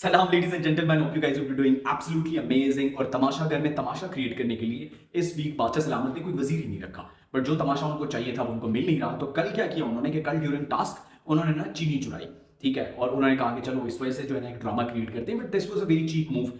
सलाम ladies and gentleman, hope you guys will be doing absolutely amazing. और तमाशा घर में तमाशा क्रिएट करने के लिए इस वीक बादशाह सलामत ने कोई वजीर ही नहीं रखा। बट जो तमाशा उनको चाहिए था वो उनको मिल नहीं रहा। तो कल क्या किया उन्होंने कि कल ड्यूरिंग टास्क उन्होंने ना चीनी चुराई। ठीक है, और उन्होंने कहा कि चलो इस वजह से जो है ना एक ड्रामा क्रिएट करते हैं। But this was a very cheap move.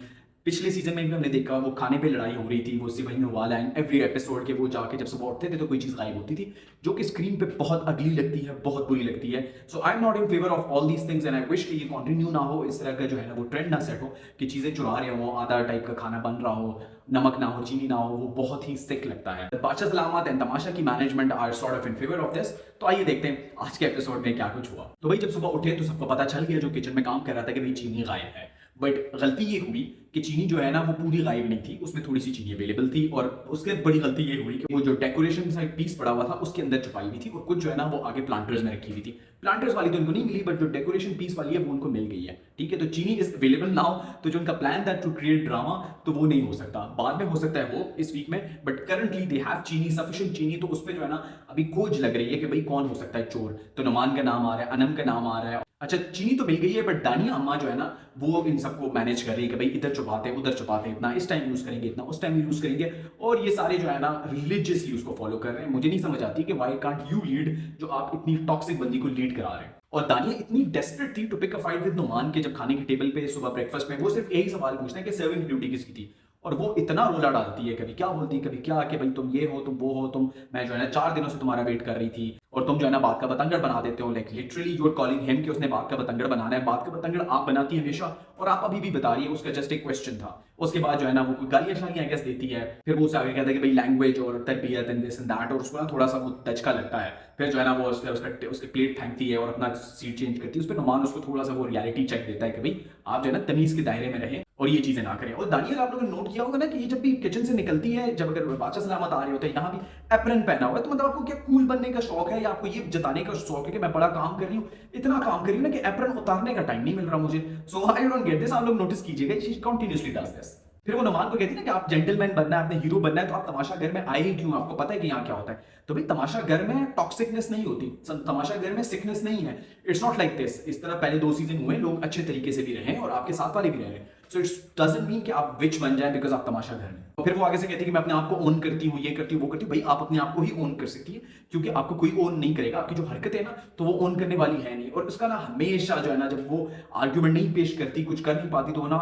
पिछले सीजन में भी हमने देखा वो खाने पे लड़ाई हो रही थी, वो सिवई में वाला एंड एवरी एपिसोड के वो जाके जब सुबह उठते थे तो कोई चीज़ गायब होती थी जो कि स्क्रीन पे बहुत अगली लगती है, बहुत बुरी लगती है। So I am not in favour of all these things and I wish कि ये कंटिन्यू ना हो, इस तरह का जो है ना वो ट्रेंड ना सेट हो कि चीज़ें चुरा रहे हो, आधा टाइप का खाना बन रहा हो, नमक ना हो, चीनी ना हो, वो बहुत ही सिक लगता है। बादशाह सलामत एंड तमाशा की management are sort of in favour of this. तो आइए देखते हैं आज के एपिसोड में क्या कुछ हुआ। तो भाई जब सुबह उठे तो सबको पता चल गया जो किचन में काम कर रहा था कि भाई चीनी गायब है। बट गलती ये हुई कि चीनी जो है ना वो पूरी गायब नहीं थी, उसमें थोड़ी सी चीनी अवेलेबल थी। और उसके बड़ी गलती ये हुई कि वो जो डेकोरेशन का एक पीस पड़ा हुआ था उसके अंदर छुपाई हुई थी और कुछ जो है ना वो आगे प्लांटर्स में रखी हुई थी। प्लांटर्स वाली तो उनको नहीं मिली, बट जो डेकोरेशन पीस वाली है वो उनको मिल गई है। ठीक है, तो चीनी इज अवेलेबल नाउ। तो जो उनका प्लान था टू क्रिएट ड्रामा तो वो नहीं हो सकता, बाद में हो सकता है वो इस वीक में। बट करंटली दे हैव चीनी, सफिशिएंट चीनी। तो उस पर जो है ना अभी खोज लग रही है कि भाई कौन हो सकता है चोर। तो नुमान का नाम आ रहा है, अनम का नाम आ रहा है। अच्छा, चीनी तो मिल गई है बट दानिया अम्मा जो है ना वो इन सबको मैनेज कर रही है कि भाई इधर छुपाते उधर छुपाते, इतना इस टाइम यूज करेंगे, इतना उस टाइम यूज करेंगे। और ये सारे जो है ना रिलीजियसली उसको फॉलो कर रहे हैं। मुझे नहीं समझ आती कि व्हाई कांट यू लीड, जो आप इतनी टॉक्सिक बंदी को लीड करा रहे हैं। और दानिया इतनी डेस्परेट थी to pick a fight with Numan के जब खाने की टेबल पे सुबह ब्रेकफास्ट में वो सिर्फ यही सवाल पूछते हैं कि सर्विंग ड्यूटी किसकी थी। और वो इतना रोला डालती है, कभी क्या बोलती है कभी क्या कि भाई तुम ये हो तुम वो हो, तुम मैं जो है ना 4 दिनों से तुम्हारा वेट कर रही थी और तुम जो है ना बात का बतंगड़ बना देते हो। Like literally you are calling him कि उसने बात का बतंगड़ बनाना है। बात का बतंगड़ आप बनाती है हमेशा और आप अभी भी बता रही है, उसका जस्ट एक क्वेश्चन था। उसके बाद जो है ना वो कोई गालियां शालियां गेस देती है, फिर वो उसे आगे कहता है कि भाई लैंग्वेज और तरबियत एंड दिस एंड दैट, और उसको ना थोड़ा सा वो दचका लगता है। फिर जो है ना वो उसके प्लेट फेंकती है और अपना सीट चेंज करती है। उस पर नुमान उसको थोड़ा सा वो रियलिटी चेक देता है कि भाई आप जो है ना तमीज के दायरे में रहें और ये चीजें ना करें। और दानियल आप लोगों ने नोट किया होगा ना कि ये जब भी किचन से निकलती है, जब अगर बादशाह सलामत आ रहे होते हैं, यहाँ भी एप्रन पहना हुआ है, तो मतलब आपको क्या कूल बनने का शौक है या आपको ये जताने का शौक है कि मैं बड़ा काम कर रही हूँ, इतना काम कर रही हूँ ना कि एप्रन उतारने का टाइम नहीं मिल रहा मुझे। सो आई डोंट गेट दिस। आप लोग नोटिस कीजिएगा, शी कंटिन्यूअसली डज दिस। फिर वो नुमान को कहती है ना कि आप जेंटलमैन बनना है, आपने हीरो बनना है, तो आप तमाशा घर में आए ही क्यों, आपको पता है कि यहाँ क्या होता है। तो भाई तमाशा घर में टॉक्सिकनेस नहीं होती, तमाशा घर में सिकनेस नहीं है। It's not like this. इस तरह पहले 2 सीजन हुए, लोग अच्छे तरीके से भी रहे और आपके साथ वाले भी रहे। सो इट्स डजंट मीन कि आप विच बन जाए बिकॉज आप तमाशा घर में। और फिर वो आगे से कहती है कि मैं अपने आप को ओन करती हूँ, ये करती हूँ, वो करती हूँ। भाई आप अपने आप को ही ओन कर सकती है क्योंकि आपको कोई ओन नहीं करेगा। आपकी जो हरकत है ना तो वो ओन करने वाली है नहीं। और उसका ना हमेशा जो है ना जब वो आर्ग्यूमेंट नहीं पेश करती, कुछ कर नहीं पाती, तो वो ना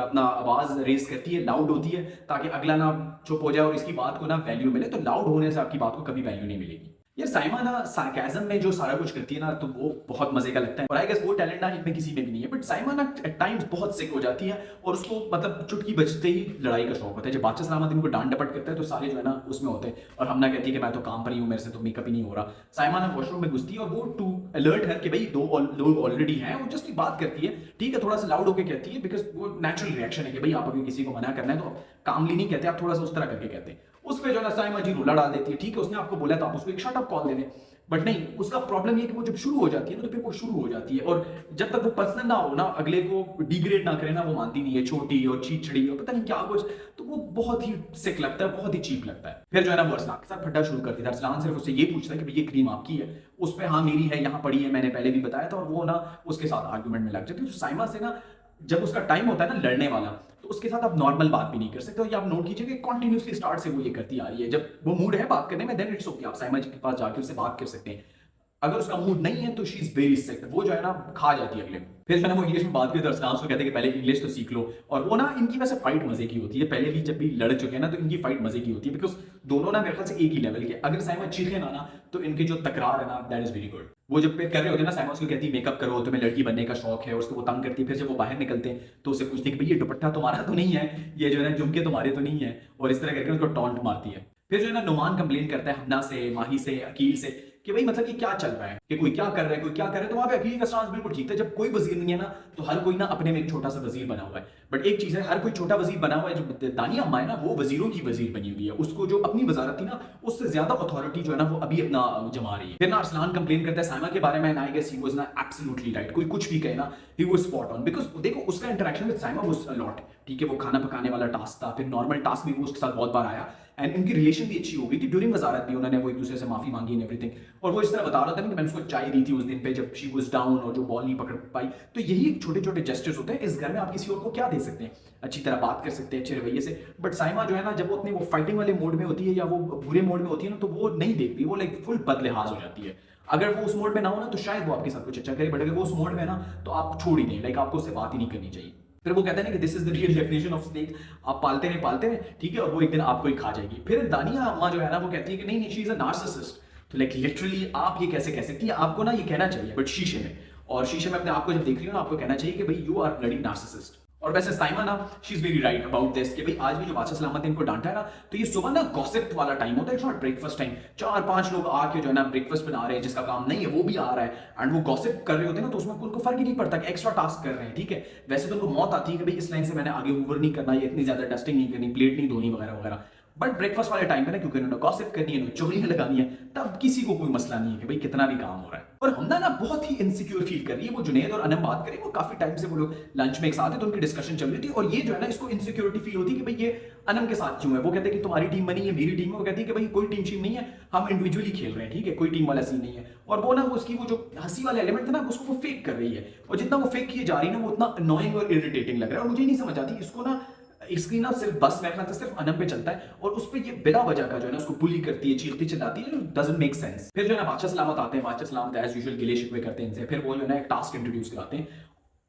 अपना आवाज रेस करती है, लाउड होती है ताकि अगला ना चुप हो जाए और इसकी बात को ना वैल्यू मिले। तो लाउड होने से आपकी बात को कभी वैल्यू नहीं मिलेगी। यार साइमा ना सार्केज्म में जो सारा कुछ करती है ना तो वो बहुत मजे का लगता है। और आई गेस वो टैलेंट ना इनमें किसी में भी नहीं है। बट साइमा ना एट टाइम्स बहुत सिक हो जाती है और उसको मतलब चुटकी बजते ही लड़ाई का शौक होता है। जब बादशाह सलामत इनको डांट डपट करता है तो सारे जो है ना उसमें होते हैं और हमना कहती है कि मैं तो काम पर ही हूँ, मेरे से तो मेकअप ही नहीं हो रहा। साइमा ना वॉशरूम में घुसती है और वो टू अलर्ट है कि भाई 2 लोग ऑलरेडी हैं। वो जस्ट बात करती है, ठीक है, थोड़ा सा लाउड होकर कहती है बिकॉज वो नेचुरल रिएक्शन है कि भाई आप अगर किसी को मना करना है तो कामली नहीं कहते, आप थोड़ा सा उस तरह करके कहते हैं। उस पर जो है ना साइमा जी रोला डाल देती है। ठीक है, उसने आपको बोला तो आप उसको एक शट अप कॉल दे दें। बट नहीं, उसका प्रॉब्लम ये कि वो जब शुरू हो जाती है ना तो फिर वो शुरू हो जाती है और जब तक वो पर्सनल ना हो ना, अगले को डिग्रेड ना करे ना, वो मानती नहीं है। छोटी और चीचड़ी और पता नहीं क्या कुछ, तो वो बहुत ही सिक लगता है, बहुत ही चीप लगता है। फिर जो है ना वो अरसलान के साथ फट्टा शुरू करती है। अरसलान सिर्फ उससे ये पूछता है कि ये क्रीम आपकी है, उस पर हाँ मेरी है, यहाँ पड़ी है, मैंने पहले भी बताया था। और वो ना उसके साथ आर्ग्यूमेंट में लग जाती है। तो साइमा से ना जब उसका टाइम होता है ना लड़ने वाला, तो उसके साथ आप नॉर्मल बात भी नहीं कर सकते। और ये आप नोट कीजिए कि कंटिन्यूअसली स्टार्ट से वो ये करती आ रही है। जब वो मूड है बात करने में देन इट्स ओके, आप साइमा जी के पास जाके उससे बात कर सकते हैं। अगर उसका मूड नहीं है तो शी इज वेरी सिक, वो जो है ना खा जाती है अगले को। फिर जो है ना वो इंग्लिश में बात करते हैं, उसको कहते हैं कि पहले इंग्लिश तो सीख लो। और वो ना इनकी वैसे फाइट मजे की होती है। पहले भी जब भी लड़ चुके हैं ना तो इनकी फाइट मजे की होती है बिकॉज दोनों ना मेरे ख्याल से एक ही लेवल के। अगर साइमा चीखे ना तो इनकी जो तकरार है ना दैट इज वेरी गुड। वो जब कर रहे होते हैं ना, साइमा उसको कहती है मेकअप करो, तुम्हें लड़की बनने का शौक है, और उसको वो तंग करती है। फिर जब वो बाहर निकलते हैं तो उसे पूछती है कि भाई ये दुपट्टा तुम्हारा तो नहीं है, ये जो है ना झुमके तुम्हारे तो नहीं है, और इस तरह करके उसको टॉन्ट मारती है। फिर जो है ना नुमान कंप्लेन करता है हमना से, माही से, अकील से कि भाई मतलब ये क्या चल रहा है, कि कोई क्या कर रहा है, कोई क्या कर रहा है। तो वहां पे अकील का स्टांस बिल्कुल ठीक था। जब कोई वजीर नहीं है ना तो हर कोई ना अपने में एक छोटा सा वजीर बना हुआ है। बट एक चीज है, हर कोई छोटा वजीर बना हुआ है। जो दानिया अम्मा है ना वो वजीरों की वजीर बनी हुई है। उसको जो अपनी वजारत थी ना उससे ज्यादा अथॉरिटी जो है ना वो अभी अपना जमा रही है। फिर ना अरसलान कंप्लेन करता है साइमा के बारे में, आई गेस ही वाज ना एब्सोल्युटली राइट। कोई कुछ भी कहे ना he was spot on because देखो उसका interaction with Saima was a lot. ठीक है, वो खाना पकाने वाला टास्क था, फिर नॉर्मल टास्क भी वो उसके साथ बहुत बार आया। एंड इनकी रिलेशन भी अच्छी हो गई थी। ड्यूरिंग वजारत भी उन्होंने वो एक दूसरे से माफी मांगी एंड एवरीथिंग। और वो इस तरह बता रहा था कि मैंने उसको चाय दी थी उस दिन पे जब शी वाज डाउन और जो बॉल नहीं पकड़ पाई। तो यही छोटे छोटे जेस्चर्स होते हैं। इस घर में आप किसी और को क्या दे सकते हैं? अच्छी तरह बात कर सकते हैं, अच्छे रवैये से। बट साइमा जो है ना, जब वो अपने वो फाइटिंग वाले मोड में होती है या वो बुरे मोड में होती है ना, तो वो नहीं देखती, वो लाइक फुल बदलिहाज हो जाती है। अगर वो उस मोड में ना हो ना, तो शायद वो आपके साथ कुछ अच्छा करे, बट अगर वो उस मोड में ना, तो आप छोड़ ही दें, लाइक आपको उससे बात ही नहीं करनी चाहिए। फिर वो कहते हैं ना कि this is the real definition of snake. आप पालते रहे, ठीक है, और वो एक दिन आपको ही खा जाएगी। फिर दानिया अम्मा जो है ना, वो कहती है कि नहीं नहीं, शी इज अ नार्सिसिस्ट। तो लाइक लिटरली आप ये कैसे कह सकती है? आपको ना ये कहना चाहिए, बट शीशे में, और शीशे में अपने आप को जब देख रही हो ना, आपको कहना चाहिए कि भाई यू आर ब्लडी नार्सिसिस्ट। और वैसे साइमा ना, she is very right about this कि भाई आज भी जो बादशाह सलामत ने इनको डांटा है ना, तो ये सुबह ना गॉसिप वाला टाइम होता है, इट्स नॉट ब्रेकफास्ट टाइम। 4-5 लोग आके जो है ना ब्रेकफास्ट बना रहे हैं, जिसका काम नहीं है वो भी आ रहा है, एंड वो गॉसिप कर रहे होते हैं ना, तो उसमें उनको फर्क ही नहीं पड़ता कि एक्स्ट्रा टास्क कर रहे हैं, ठीक है। वैसे तो उनको मौत आती है कि भाई इस लाइन से मैंने आगे हूवर नहीं करना, ये इतनी ज्यादा डस्टिंग नहीं करनी, प्लेट नहीं धोनी वगैरह वगैरह। बट ब्रेकफास्ट वाले टाइम पे ना, क्योंकि उन्होंने गॉसिप करनी है, चुगलियां लगानी है, तब किसी को कोई मसला नहीं है कि भाई कितना भी काम हो रहा है। और हमना ना बहुत ही इनसिक्योर फील कर रही है। वो जुनैद और अनम बात करें, वो काफी टाइम से वो लोग लंच में एक साथ है, तो उनकी डिस्कशन चल रही थी, और ये जो है ना, इसको इनसिक्योरिटी फील होती है कि भाई ये अनम के साथ क्यों है। वो कहते हैं कि तुम्हारी टीम बनी है, मेरी टीम है। वो कहती है कि भाई कोई टीम शीम नहीं है, हम इंडिविजुअली खेल रहे हैं, ठीक है, कोई टीम वाला सीन नहीं है। और वो ना, वो उसकी वो जो हंसी वाला एलिमेंट था ना, उसको वो फेक कर रही है, और जितना वो फेक किए जा रही है ना, वो उतना अनोइंग और इरिटेटिंग लग रहा है। और मुझे नहीं समझ आती इसको ना, इसकी ना सिर्फ बस मेरे ख्याल से सिर्फ अनम पे चलता है, और उस पे ये बिना वजह का जो है ना उसको बुली करती है, चीखती चिल्लाती है, डजंट मेक सेंस। फिर जो है ना बादशाह सलामत आते हैं, बादशाह सलामत एज यूजुअल गिले शिकवे करते हैं इनसे। फिर वो जो है ना एक टास्क इंट्रोड्यूस कराते हैं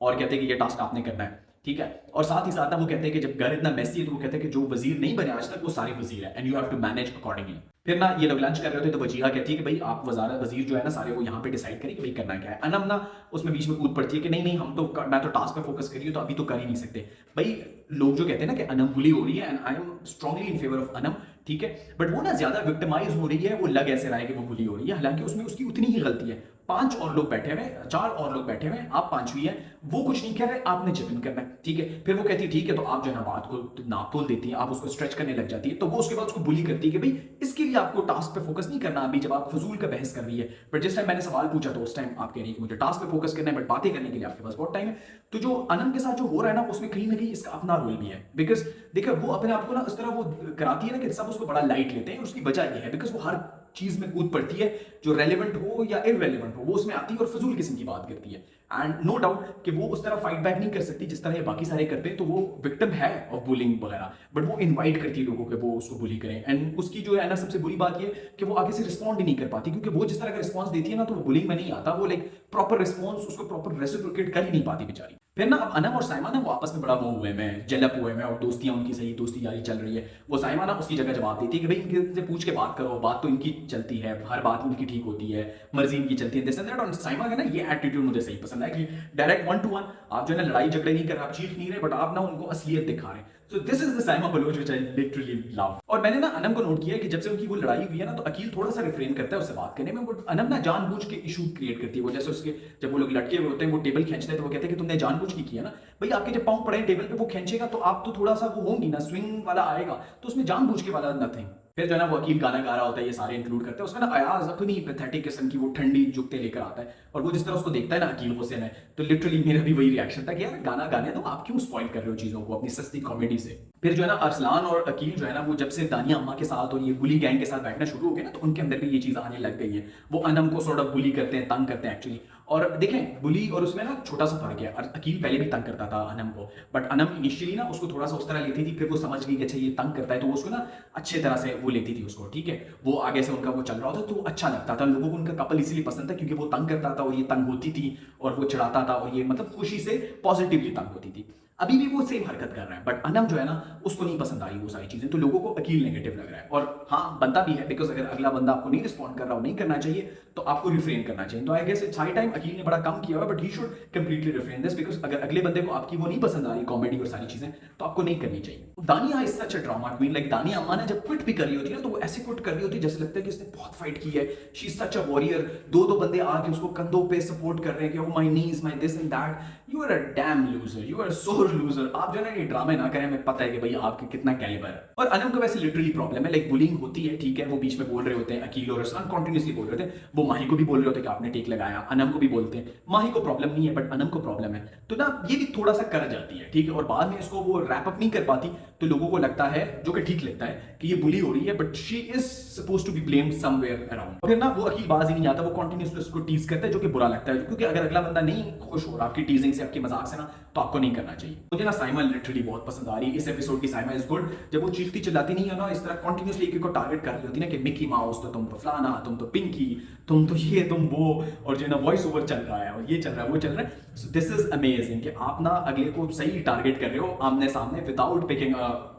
और कहते हैं कि ये टास्क आपने करना है, ठीक है। और साथ ही साथ ना वो कहते हैं कि जब घर इतना मैसी है, तो वो कहते हैं कि जो वजीर नहीं बने आज तक, वो सारे वजीर है, and you have to manage accordingly. फिर ना ये लोग लंच कर रहे होते हैं, तो वजीहा कहती है कि भाई आप वजीर जो है ना सारे, वो यहाँ पे डिसाइड करें कि भाई करना क्या है। अनम ना उसमें बीच में कूद पड़ती है कि नहीं नहीं, मैं तो टास्क पे फोकस करी हूँ, तो अभी तो कर ही नहीं सकते। भाई लोग जो कहते हैं ना कि अनम बुली हो रही है, and I am strongly in favour of Anam, ठीक है, बट वो ना ज्यादा विक्टिमाइज हो रही है। वो लग ऐसे रहा है कि वो बुली हो रही है, हालांकि उसमें उसकी उतनी ही गलती है। 5 और लोग बैठे हुए, 4 और लोग बैठे हुए, आप 5वीं है, वो कुछ नहीं कह रहे, आपने चिप इन करना है, ठीक है। फिर वो कहती है ठीक है, तो आप जो है ना बात को नाप तोल देती है, आप उसको स्ट्रेच करने लग जाती है। तो वो उसके बाद उसको बुली करती है कि भाई इसके लिए आपको टास्क पे फोकस नहीं करना अभी, जब आप फजूल का बहस कर रही है। बट जिस टाइम मैंने सवाल पूछा, तो उस टाइम आप कह रही है कि मुझे टास्क पे फोकस करना है, बट बातें करने के लिए आपके पास बहुत टाइम है। तो जो अनम के साथ जो हो रहा है ना, उसमें कहीं ना कहीं इसका अपना रोल भी है। बिकॉज देखिए, वो अपने आप को ना इस तरह वो कराती है ना कि सब उसको बड़ा लाइट लेते हैं। उसकी वजह यह है बिकॉज वो हर चीज में कूद पड़ती है, जो रेलेवेंट हो या इररेलेवेंट हो, वो उसमें आती है और फजूल किस्म की बात करती है। एंड नो डाउट कि वो उस तरह फाइट बैक नहीं कर सकती जिस तरह ये बाकी सारे करते हैं, तो वो विक्टिम है ऑफ बुलिंग वगैरह, बट वो इनवाइट करती है लोगों को वो उसको बुली करें। एंड उसकी जो है ना सबसे बुरी बात ये कि वो आगे से रिस्पॉन्ड ही नहीं कर पाती, क्योंकि वो जिस तरह का रिस्पॉन्स देती है ना, तो वो बुलिंग में नहीं आता, वो लाइक प्रॉपर रिस्पॉन्स उसको प्रॉपर रेसिप्रोकेट कर ही नहीं पाती बेचारी। फिर ना अब अनम और साइमा ना वो आपस में बड़ा वो हुए हैं, जेलअप हुए हैं, और दोस्तियां उनकी सही दोस्ती यारी चल रही है। वो साइमा ना उसकी जगह जवाब देती है कि भाई इनसे पूछ के बात करो, बात तो इनकी चलती है, हर बात इनकी ठीक होती है, मर्जी इनकी चलती है, दिस एंड दैट। और साइमा का ना ये एटीट्यूड मुझे सही पसंद है कि डायरेक्ट 1 to 1 आप जो है ना लड़ाई झगड़े नहीं कर रहे, आप चीख नहीं रहे, बट आप ना उनको असलियत दिखा रहे हैं। So this is the Saima Baloch which I literally love. और मैंने ना अनम को नोट किया है कि जब से उनकी वो लड़ाई हुई है ना, तो अकील थोड़ा सा रिफ्रेन करता है उससे बात करने में, बट अनम ना जानबूझ के इशू क्रिएट करती है। वो जैसे उसके जब वो लोग लटके हुए होते हैं, वो टेबल खींचते हैं, तो वो कहते हैं कि तुमने जानबूझ के किया ना। भाई आपके जब पाँव पड़े टेबल पे, वो खींचेगा तो आप तो थोड़ा सा वो होंगी ना, स्विंग वाला आएगा, तो उसमें जानबूझ के वाला नथिंग। फिर जो है ना वो वकील गाना गा रहा होता है, ये सारे इंक्लूड करते हैं उसमें ना। अयाज अपनी पैथेटिक किस्म की वो ठंडी जुगते लेकर आता है, और वो जिस तरह उसको देखता है ना अकील हुसैन है, तो लिटरली मेरा भी वही रिएक्शन था कि यार गाना गाने दो, आप क्यों स्पॉइल कर रहे हो चीजों को अपनी सस्ती कॉमेडी से। फिर जो है ना अरसलान और अकील जो है ना, वो जब से दानिया अम्मा के साथ और ये बुली गैंग के साथ बैठना शुरू हो गए ना, तो उनके अंदर भी ये चीज आने लग गई है। वो अनम को सॉर्ट ऑफ बुली करते हैं, तंग करते हैं एक्चुअली। और देखें बुली और उसमें ना छोटा सा फर्क है। अकील पहले भी तंग करता था अनम को, बट अनम इनिशियली ना उसको थोड़ा सा उस तरह लेती थी, फिर वो समझ गई कि अच्छा ये तंग करता है, तो वो उसको ना अच्छे तरह से वो लेती थी उसको, ठीक है। वो आगे से उनका वो चल रहा होता, तो अच्छा लगता था लोगों को, उनका कपल इसीलिए पसंद था क्योंकि वो तंग करता था और ये तंग होती थी, और वो चिढ़ाता था, और ये मतलब खुशी से पॉजिटिवली तंग होती थी। अभी भी वो सेम हरकत कर रहा है, बट अनम जो है ना उसको नहीं पसंद आ रही वो सारी चीजें, तो लोगों को अकील नेगेटिव लग रहा है। और हाँ बनता भी है, बिकॉज अगर अगला बंदा आपको नहीं रिस्पॉन्ड कर रहा हो, नहीं करना चाहिए, तो आपको रिफ्रेन करना चाहिए। तो I guess it's high time, Aqeel ने बड़ा कम किया हुआ, but he should completely refrain this, because अगर अगले बंदे को आपकी वो नहीं पसंद आ रही कॉमेडी और सारी चीजें, तो आपको नहीं करनी चाहिए। दानिया is such a drama queen. Like दानिया अम्मा ने जब क्विट भी कर रही होती है ना, तो वो ऐसे क्विट कर रही होती है जैसे लगता है कि इसने बहुत फाइट की है, she is such a warrior. दो बंदे आके उसको कंधों पे सपोर्ट कर रहे हैं कि oh my knees, my this and that. You are a damn loser, you are sore loser. आप जो है ना ये ड्रामे ना करें, हमें पता है कि भाई आपके कितना कैलिबर है। और अनम को वैसे लिटरली प्रॉब्लम है, लाइक बुलिंग होती है, ठीक है, वो बीच में बोल रहे होते हैं, अकील और रसलान कंटिन्यूसली बोल रहे थे, वो माही को भी बोल रहे होते हैं कि आपने टेक लगाया, अनम को भी बोलते हैं। माही को प्रॉब्लम नहीं है बट अनम को प्रॉब्लम है, तो ना ये भी थोड़ा सा कर जाती है, ठीक है, और बाद में इसको वो रैप अप नहीं कर पाती, तो लोगों को लगता है, जो कि ठीक लगता है, कि ये बुली हो रही है, but she is suppose to be blamed somewhere around. फिर ना वो अकील बाज ही नहीं आता, वो कंटिन्यूसली उसको टीज करता है, जो कि बुरा लगता है, क्योंकि अगर अगला बंदा नहीं खुश हो रहा आपकी टीजिंग से, आपकी मजाक से ना, तो आपको नहीं करना चाहिए। मुझे ना साइमा लिटरली बहुत पसंद आ रही है इस एपिसोड की। साइमा इज गुड, जब वो चीखती चिल्लाती नहीं है ना, इस तरह कंटिन्यूसली एक को टारगेट कर रही होती है ना, कि मिकी माउस तो तुम तो फलाना, तुम तो पिंकी, तुम तो ये, तुम वो, और जो है ना वॉइस ओवर चल रहा है, और ये चल रहा है, वो चल रहा है। सो दिस इज अमेजिंग कि आप ना अगले को सही टारगेट कर रहे हो आमने सामने, विदाउट पिकिंग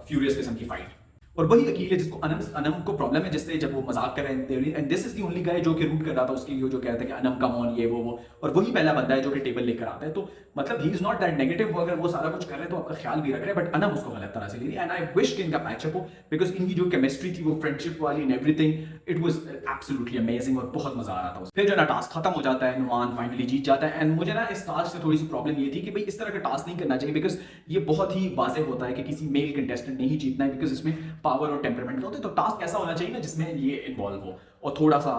फ्यूरियस किस्म की फाइट। और वही अकील है जिसको अनम अनम को प्रॉब्लम है, जिससे जब वो मजाक कर रहे हैं, and this is the only guy जो कि रूट कर रहा था उसके लिए, जो कहता है कि अनम का मॉन ये वो, और वही पहला बंदा है जो कि टेबल लेकर आता है। तो मतलब he is not that negative, अगर वो सारा कुछ कर रहे हैं तो आपका ख्याल भी रख रहे हैं, बट अनम उसको गलत तरह से ले रही है। एंड आई विश कि इनका मैचअप हो, बिकॉज इनकी जो केमिस्ट्री थी वो फ्रेंडशिप वाली and everything, it was absolutely amazing, और बहुत मजा आ रहा था। फिर जो ना टास्क खत्म हो जाता है, नुमान फाइनली जीत जाता है। एंड मुझे ना इस टास्क से थोड़ी सी प्रॉब्लम ये थी कि भाई इस तरह का टास्क नहीं करना चाहिए, बिकॉज ये बहुत ही वाज़ेह होता है कि किसी मेल कंटेस्टेंट ने ही जीतना है, बिकॉज इसमें पावर और टेम्परामेंट होते हैं। तो टास्क ऐसा होना चाहिए ना जिसमें ये इन्वॉल्व हो और थोड़ा सा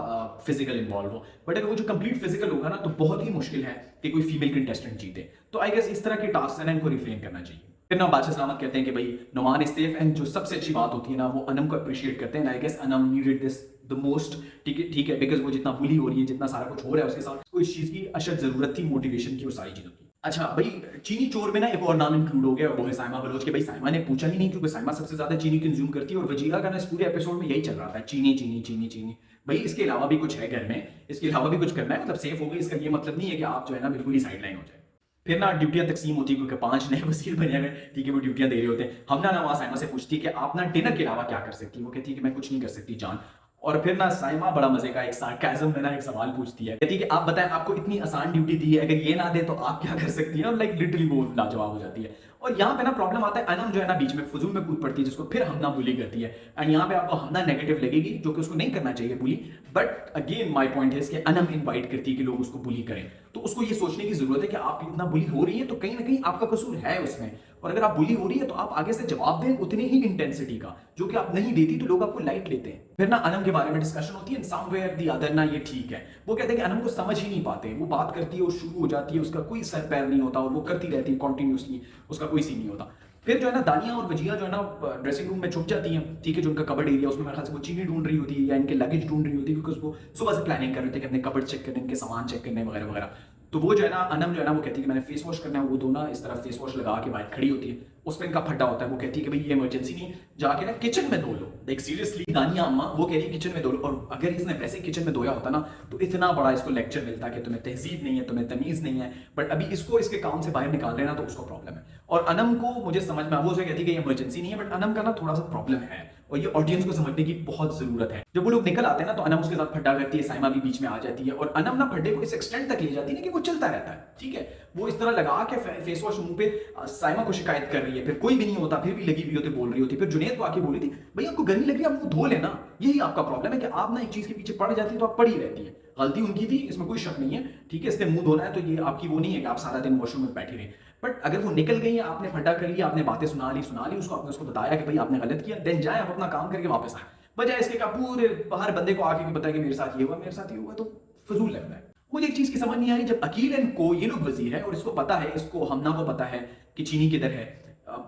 फिजिकल इन्वॉल्व हो, बट अगर वो जो कंप्लीट फिजिकल होगा ना, तो बहुत ही मुश्किल है कि कोई फीमेल कंटेस्टेंट जीते। तो आई गेस इस तरह के टास्क है ना, इनको रिफ्रेन करना चाहिए। फिर ना बादशाह सलामत कहते हैं कि भाई नुमान इज सेफ, एंड जो सबसे अच्छी बात होती है ना, वो अनम को अप्रिशिएट करते हैं। I guess Anam needed this the most, ठीक है, बिकॉज वो जितना बुली हो रही है, जितना सारा कुछ हो रहा है उसके साथ, उसको इस चीज की अशद जरूरत थी, मोटिवेशन की और सारी चीजों की। अच्छा भाई, चीनी चोर में ना एक और नाम इंक्लूड हो गया, वो है साइमा बलोच के। भाई साइमा ने पूछा ही नहीं, क्योंकि साइमा सबसे ज्यादा चीनी कंज्यूम करती है, और वजीरा का ना इस पूरे एपिसोड में यही चल रहा था, चीनी चीनी चीनी चीनी। भाई इसके अलावा भी कुछ है घर में, इसके अलावा भी कुछ करना है, मतलब सेफ हो गई, इसका ये मतलब नहीं है कि आप जो है ना बिल्कुल ही साइड लाइन हो जाए। फिर ना ड्यूटियां तकसीम होती है, क्योंकि 5 नए वजीर बने हुए, ठीक है, वो ड्यूटियां दे रहे होते हैं। हम ना वहाँ साइमा से पूछती है कि आप ना डिनर के अलावा क्या कर सकती है, वो कहती है कि मैं कुछ नहीं कर सकती जान। और फिर ना साइमा बड़ा मजे का एक सार्काज़म में ना एक सवाल पूछती है, कहती है कि आप बताएं, आपको इतनी आसान ड्यूटी दी है, अगर ये ना दे तो आप क्या कर सकती हैं। लाइक लिटरली वो लाजवाब हो जाती है। और यहाँ पे ना प्रॉब्लम आता है, अनम जो है ना बीच में फजूल में कूद पड़ती है, जिसको फिर हमना बुली करती है। एंड यहाँ पे आपको हमना नेगेटिव लगेगी, जो कि उसको नहीं करना चाहिए बुली, बट अगेन माय पॉइंट है कि अनम इनवाइट करती है कि लोग उसको बुली करें। तो उसको ये सोचने की जरूरत है कि आप इतना बुली हो रही है तो कहीं ना कहीं आपका कसूर है उसमें, और अगर आप बुली हो रही है तो आप आगे से जवाब दें उतनी ही इंटेंसिटी का, जो कि आप नहीं देती तो लोग आपको लाइट लेते हैं। फिर ना अनम के बारे में डिस्कशन होती है, समवेयर द अदर ना ये ठीक है, वो कहते हैं कि अनम को समझ ही नहीं पाते, वो बात करती है और शुरू हो जाती है, उसका कोई सर पैर नहीं होता, और वो करती रहती है कंटिन्यूसली, उसका कोई सीन नहीं होता। फिर जो है ना दानिया और वजिया जो है ना ड्रेसिंग रूम में छुप जाती हैं, ठीक है, जो उनका कबर्ड एरिया, उसमें मेरे ख्याल से वो चीनी ढूंढ रही होती है या इनके लगेज ढूंढ रही होती है, क्योंकि वो सुबह से प्लानिंग कर रहे थे कि अपने कबर्ड चेक करने, इनके सामान चेक करने वगैरह वगैरह। तो वो जो है ना अनम जो है ना वो कहती है कि मैंने फेस वॉश करना है, वो दोनों इस तरह फेस वॉश लगा के बाहर खड़ी होती है, उस पर इनका फड्डा होता है। वो कहती है कि भाई ये इमरजेंसी नहीं, जाके ना किचन में धो लो। लाइक सीरियसली दानिया अम्मा वो कह रही है किचन में धो लो, और अगर इसने वैसे किचन में धोया होता ना, तो इतना बड़ा इसको लेक्चर मिलता कि तुम्हें तहजीब नहीं है, तुम्हें तमीज नहीं है, बट अभी इसको इसके काम से बाहर निकाल रहे ना, तो उसको प्रॉब्लम है। और अनम को मुझे समझ में, वो उसे कहती है कि ये इमरजेंसी नहीं है, बट अनम का ना थोड़ा सा प्रॉब्लम है, और ये ऑडियंस को समझने की बहुत जरूरत है। जब वो लोग निकल आते हैं ना, तो अनम उसके साथ फड्डा करती है, साइमा भी बीच में आ जाती है, और अनम ना फड्डे को इस एक्सटेंड तक ले जाती है ना कि वो चलता रहता है, ठीक है, वो इस तरह लगा के फेस वॉश मुंह पे साइमा को शिकायत कर रही है, फिर कोई भी नहीं होता, फिर भी लगी हुई होती, बोल रही होती। फिर जुनेद को आके बोली थी, भाई आपको गर्मी लग रही है, आप मुंह धो लेना। यही आपका प्रॉब्लम है कि आप ना एक चीज के पीछे पड़ जाती है तो आप पड़ी रहती है। गलती उनकी थी, इसमें कोई शक नहीं है, ठीक है, इसने मुंह धोना है, तो ये आपकी वो नहीं है कि आप सारा दिन वॉशरूम में बैठी रहे। बट अगर वो निकल गई है, आपने फड्डा कर लिया, आपने बातें सुना ली उसको, आपने उसको बताया कि भाई आपने गलत किया, देन जाए आप अपना काम करके वापस आए, बजाय इसके का पूरे बाहर बंदे को आके बताया कि मेरे साथ ये हुआ, मेरे साथ ये हुआ, तो फजूल लग रहा है। मुझे एक चीज की समझ नहीं आई, जब अकील एंड को ये लोग वजीर है, और इसको पता है, इसको हमना को पता है कि चीनी किधर है,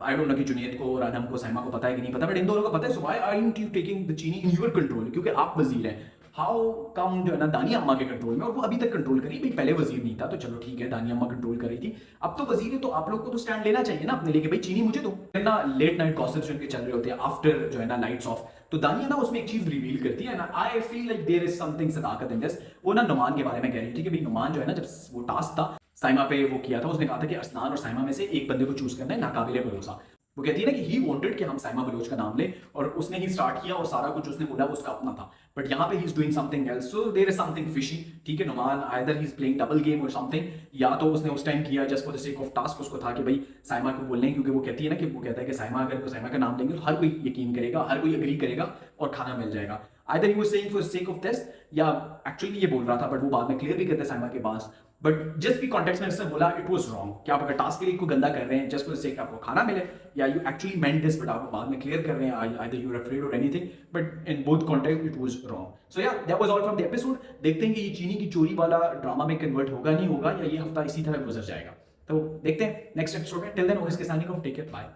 आई डोंट नो कि जुनेद को और अनम को साइमा को पता है कि नहीं पता, बट इन दोनों को पता है। So why are you taking the cheeni in your control, क्योंकि आप वजीर हैं। हाउ कम जो है ना दानिया अम्मा के कंट्रोल में, और वो अभी तक कंट्रोल करी। भाई पहले वजीर नहीं था तो चलो ठीक है, दानिया अम्मा कंट्रोल कर रही थी, अब तो वजीर है, तो आप लोग को तो स्टैंड लेना चाहिए ना अपने लिए कि भाई चीनी मुझे दो। फिर ना लेट नाइट गॉसिप्स उनके चल रहे होते हैं आफ्टर जो है ना लाइट्स ऑफ, तो दानिया ना उसमें एक चीज रिवील करती है ना, I feel like there is something सदाकत इन दिस। वो ना नुमान के बारे में कह रही थी कि भाई नुमान जो है ना, जब वो टास्क था साइमा पे वो किया था, उसने कहा था कि अरसलान और साइमा में से एक बंदे को चूज करना है, नाकाबिले भरोसा। वो कहती है ना कि ही वांटेड कि हम साइमा बलोच का नाम लें, और उसने ही स्टार्ट किया, और सारा कुछ उसने बोला वो उसका अपना था, बट यहाँ पे he is doing something else, so there is something fishy, ठीक है। Numan either he is playing double game or something, या तो उसने उस टाइम किया just for the sake of task, उसको था कि भाई साइमा को बोलने, क्योंकि वो कहती है ना कि वो कहता है कि साइमा, अगर वो साइमा का नाम लेंगे तो हर कोई यकीन करेगा, हर कोई एग्री करेगा और खाना मिल जाएगा। Either he was saying for sake of test या एक्चुअली ये बोल रहा था, बट वो बाद में क्लियर भी करते हैं साइमा के पास। बट जिस भी कॉन्टेक्स्ट में उसने बोला इट वाज रॉन्ग कि आप अगर टास्क के लिए को गंदा कर रहे हैं जस्ट फॉर सेक आपको खाना मिले, या you actually meant this but आप बाद में क्लियर कर रहे हैं either you are afraid or anything, but in both context it was wrong. So yeah that was all from the episode. देखते हैं कि ये चीनी की चोरी वाला ड्रामा में कन्वर्ट होगा नहीं होगा, या ये हफ्ता इसी तरह गुजर जाएगा। तो देखते हैं नेक्स्ट एपिसोड में। टिल देन ओएस के signing off, take care, bye.